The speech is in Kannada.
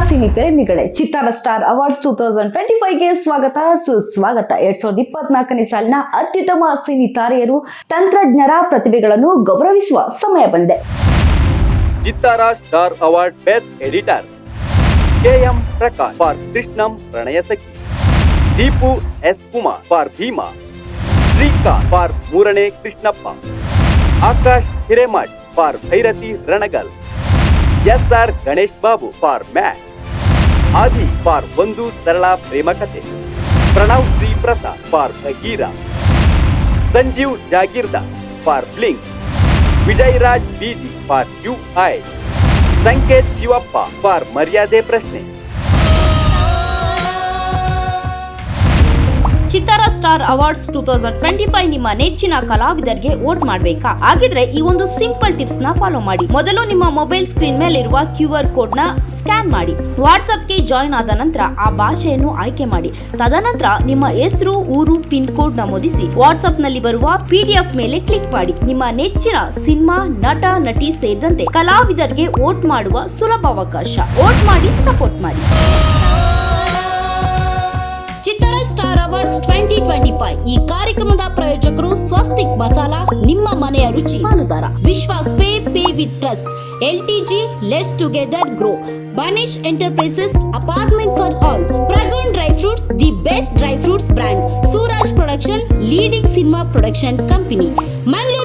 ಸಿನಿ ಪ್ರೇಮಿಗಳೇ, ಚಿತ್ತಾರ ಸ್ಟಾರ್ ಅವಾರ್ಡ್ಸ್ 2025ಗೆ ಸ್ವಾಗತ ಸುಸ್ವಾಗತ. 2024ನೇ ಸಾಲಿನ ಅತ್ಯುತ್ತಮ ಸಿನಿ ತಾರೆಯರು, ತಂತ್ರಜ್ಞರ ಪ್ರತಿಭೆಗಳನ್ನು ಗೌರವಿಸುವ ಸಮಯ ಬಂದಿದೆ. Chittara star award best editor KM Prakash for Krishnam Pranaya Sakhi, Deepu S Kumar for Bheema, Srikanth for Moorane Krishnappa, Akash Hiremath for Bhairathi Ranagal, SR Ganesh Babu for Mat, Aadi for Ondu Sarala Prema Kathe, Pranav Shri Prasad for Bagheera, Sanjeev Jagirdar for Blink, Vijay Raj BG for UI, Sanketh Shivappa for Maryade Prashne. ಚಿತ್ತಾರ ಸ್ಟಾರ್ ಅವಾರ್ಡ್ಸ್ 2025 ನಿಮ್ಮ ನೆಚ್ಚಿನ ಕಲಾವಿದರಿಗೆ ವೋಟ್ ಮಾಡಬೇಕಾ? ಹಾಗಿದ್ರೆ ಈ ಒಂದು ಸಿಂಪಲ್ ಟಿಪ್ಸ್ ನ ಫಾಲೋ ಮಾಡಿ. ಮೊದಲು ನಿಮ್ಮ ಮೊಬೈಲ್ ಸ್ಕ್ರೀನ್ ಮೇಲೆ ಇರುವ QR ಕೋಡ್ ನ ಸ್ಕ್ಯಾನ್ ಮಾಡಿ. ವಾಟ್ಸ್ಆಪ್ಗೆ ಜಾಯಿನ್ ಆದ ನಂತರ ಆ ಭಾಷೆಯನ್ನು ಆಯ್ಕೆ ಮಾಡಿ. ತದನಂತರ ನಿಮ್ಮ ಹೆಸರು, ಊರು, ಪಿನ್ ಕೋಡ್ ನಮೂದಿಸಿ ವಾಟ್ಸ್ಆಪ್ ನಲ್ಲಿ ಬರುವ PDF ಮೇಲೆ ಕ್ಲಿಕ್ ಮಾಡಿ. ನಿಮ್ಮ ನೆಚ್ಚಿನ ಸಿನಿಮಾ, ನಟ, ನಟಿ ಸೇರಿದಂತೆ ಕಲಾವಿದರಿಗೆ ವೋಟ್ ಮಾಡುವ ಸುಲಭ ಅವಕಾಶ. ವೋಟ್ ಮಾಡಿ, ಸಪೋರ್ಟ್ ಮಾಡಿ. ಚಿತ್ತಾರ ಸ್ಟಾರ್ ಅವಾರ್ಡ್ಸ್ 2025 ಈ ಕಾರ್ಯಕ್ರಮದ ಪ್ರಾಯೋಜಕರು ಸ್ವಸ್ತಿಕ್ ಮಸಾಲಾ, ನಿಮ್ಮ ಮನೆಯ ರುಚಿ ಪಾಲುದಾರ, Vishwas pay with trust, LTG let's together grow, Banish enterprises, apartment for all, Pragun dry fruits, the best dry fruits brand, Suraj production, leading cinema production company, Mangaluru